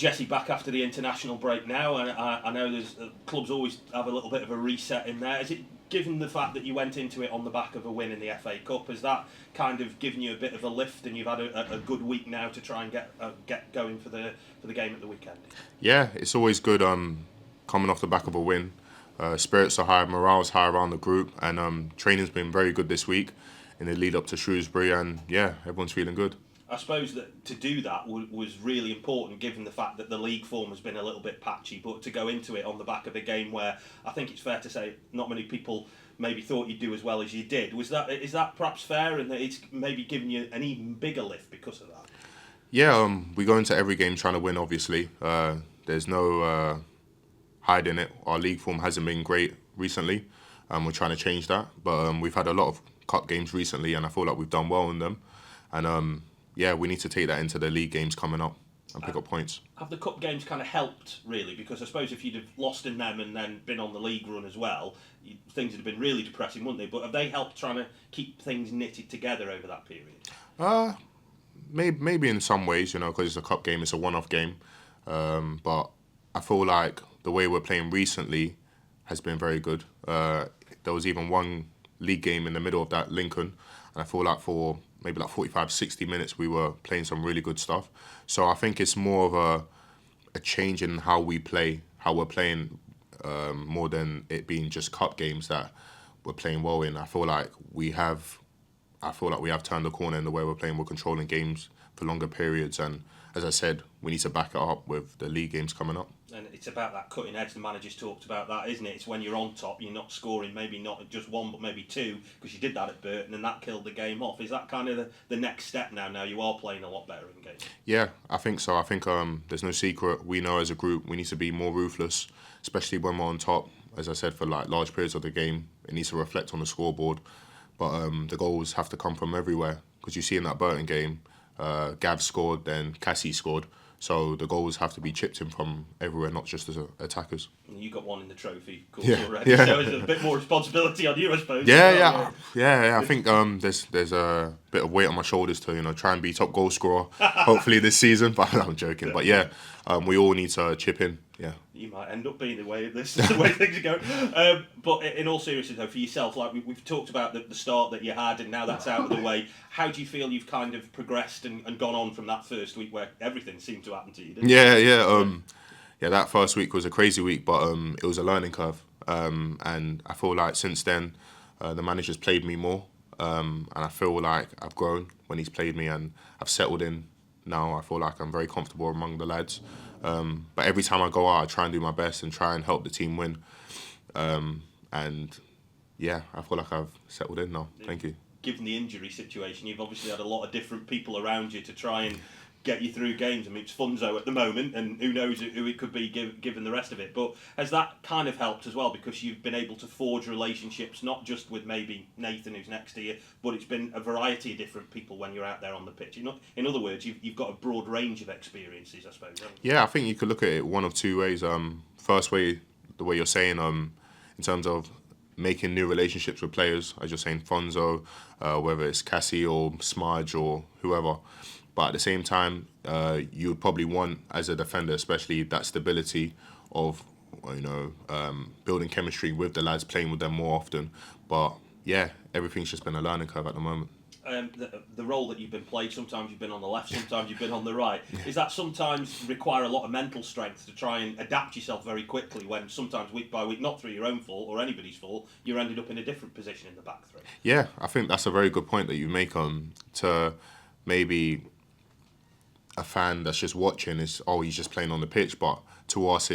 Jesse, back after the international break now, and I know there's clubs always have a little bit of a reset in there. Is it, given the fact that you went into it on the back of a win in the FA Cup, has that kind of given you a bit of a lift, and you've had a good week now to try and get going for the game at the weekend? Yeah, it's always good coming off the back of a win. Spirits are high, morale's high around the group, and training's been very good this week in the lead up to Shrewsbury, and yeah, everyone's feeling good. I suppose that to do that was really important, given the fact that the league form has been a little bit patchy. But to go into it on the back of a game where I think it's fair to say not many people maybe thought you'd do as well as you did, is that perhaps fair, and that it's maybe given you an even bigger lift because of that? Yeah, we go into every game trying to win. Obviously, there's no hiding it. Our league form hasn't been great recently. We're trying to change that, but we've had a lot of cup games recently, and I feel like we've done well in them. And yeah, we need to take that into the league games coming up and pick up points. Have the cup games kind of helped, really? Because I suppose if you'd have lost in them and then been on the league run as well, things would have been really depressing, wouldn't they? But have they helped trying to keep things knitted together over that period? Maybe in some ways, because it's a cup game, it's a one-off game. But I feel like the way we're playing recently has been very good. There was even one league game in the middle of that, Lincoln, and I feel like for maybe like 45, 60 minutes, we were playing some really good stuff. So I think it's more of a change in how we play, how we're playing, more than it being just cup games that we're playing well in. I feel like we have turned the corner in the way we're playing. We're controlling games for longer periods, and as I said, we need to back it up with the league games coming up. And it's about that cutting edge. The manager's talked about that, isn't it? It's when you're on top, you're not scoring, maybe not just one, but maybe two, because you did that at Burton, and that killed the game off. Is that kind of the next step now? Now you are playing a lot better in games. Yeah, I think so. I think there's no secret. We know as a group we need to be more ruthless, especially when we're on top. As I said, for like large periods of the game, it needs to reflect on the scoreboard. But the goals have to come from everywhere, because you see in that Burton game, Gav scored, then Cassie scored. So the goals have to be chipped in from everywhere, not just as attackers. You got one in the trophy course already, so there's a bit more responsibility on you, I suppose. Yeah. I think there's a bit of weight on my shoulders to try and be top goal scorer, hopefully this season. But I'm joking. But yeah, we all need to chip in. Yeah. You might end up being the way things are going. But in all seriousness, though, for yourself, like we've talked about the start that you had, and now that's out of the way. How do you feel you've kind of progressed and gone on from that first week where everything seemed to happen to you? Didn't it? Yeah. That first week was a crazy week, but it was a learning curve. And I feel like since then, the manager's played me more, and I feel like I've grown when he's played me, and I've settled in. Now I feel like I'm very comfortable among the lads. But every time I go out, I try and do my best and try and help the team win. And yeah, I feel like I've settled in now. Thank you. Given the injury situation, you've obviously had a lot of different people around you to try and get you through games. I mean, it's Funzo at the moment, and who knows who it could be given the rest of it. But has that kind of helped as well, because you've been able to forge relationships, not just with maybe Nathan, who's next to you, but it's been a variety of different people when you're out there on the pitch. In other words, you've got a broad range of experiences, I suppose. Yeah, I think you could look at it one of two ways. First way, the way you're saying, in terms of making new relationships with players, as you're saying, Fonzo, whether it's Cassie or Smudge or whoever. But at the same time, you would probably want, as a defender especially, that stability of building chemistry with the lads, playing with them more often. But yeah, everything's just been a learning curve at the moment. The role that you've been played, sometimes you've been on the left, sometimes you've been on the right. Is that sometimes require a lot of mental strength to try and adapt yourself very quickly, when sometimes week by week, not through your own fault or anybody's fault, you're ended up in a different position in the back three? Yeah, I think that's a very good point that you make. To maybe a fan that's just watching is, he's just playing on the pitch, but to us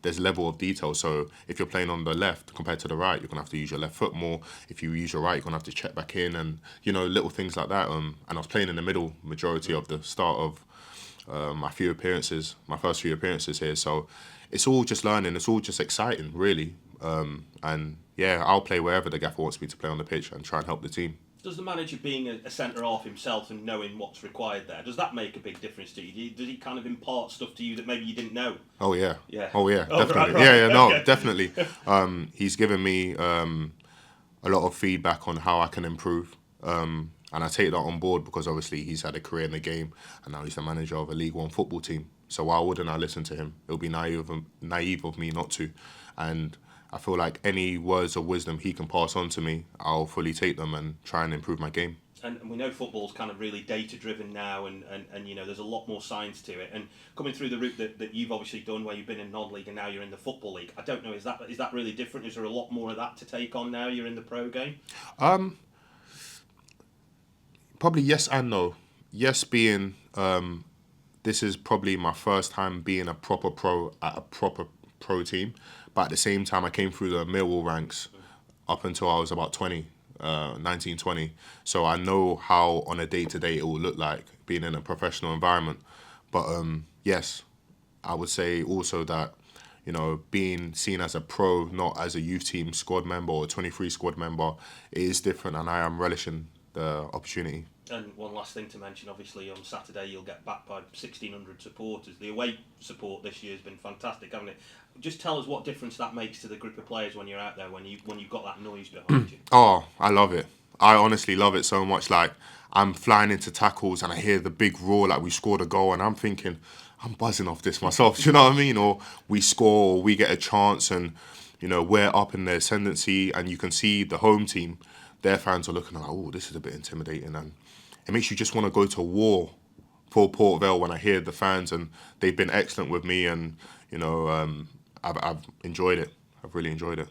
there's level of detail. So if you're playing on the left compared to the right, you're gonna have to use your left foot more. If you use your right, you're gonna have to check back in, and little things like that. And I was playing in the middle majority of the start of my first few appearances here. So it's all just learning. It's all just exciting, really. And yeah, I'll play wherever the gaffer wants me to play on the pitch and try and help the team. Does the manager, being a centre-half himself and knowing what's required there, does that make a big difference to you? Does he kind of impart stuff to you that maybe you didn't know? Oh yeah. Yeah. Oh yeah, definitely. Right. Yeah, no, Okay. definitely. He's given me a lot of feedback on how I can improve. And I take that on board, because obviously he's had a career in the game, and now he's the manager of a League One football team. So why wouldn't I listen to him? It would be naive of me not to. And I feel like any words of wisdom he can pass on to me, I'll fully take them and try and improve my game. And we know football's kind of really data driven now, and you know there's a lot more science to it. And coming through the route that you've obviously done, where you've been in non-league and now you're in the football league, I don't know, is that really different? Is there a lot more of that to take on now you're in the pro game? Probably yes and no. Yes, being this is probably my first time being a proper pro at a proper pro team, but at the same time I came through the Millwall ranks up until I was about 20. 19, 20. So I know how on a day-to-day it will look like being in a professional environment. But yes, I would say also that, you know, being seen as a pro, not as a youth team squad member or a 23 squad member, it is different, and I am relishing the opportunity. And one last thing to mention, obviously on Saturday you'll get backed by 1,600 supporters. The away support this year has been fantastic, hasn't it? Just tell us what difference that makes to the group of players when you're out there, when you've got that noise behind you. Oh, I love it. I honestly love it so much. Like, I'm flying into tackles and I hear the big roar, like we scored a goal, and I'm thinking, I'm buzzing off this myself. Do you know what I mean? Or we score, or we get a chance, and you know we're up in the ascendancy, and you can see the home team. Their fans are looking like, oh, this is a bit intimidating, and it makes you just want to go to war for Port Vale when I hear the fans, and they've been excellent with me, and you know, I've enjoyed it. I've really enjoyed it.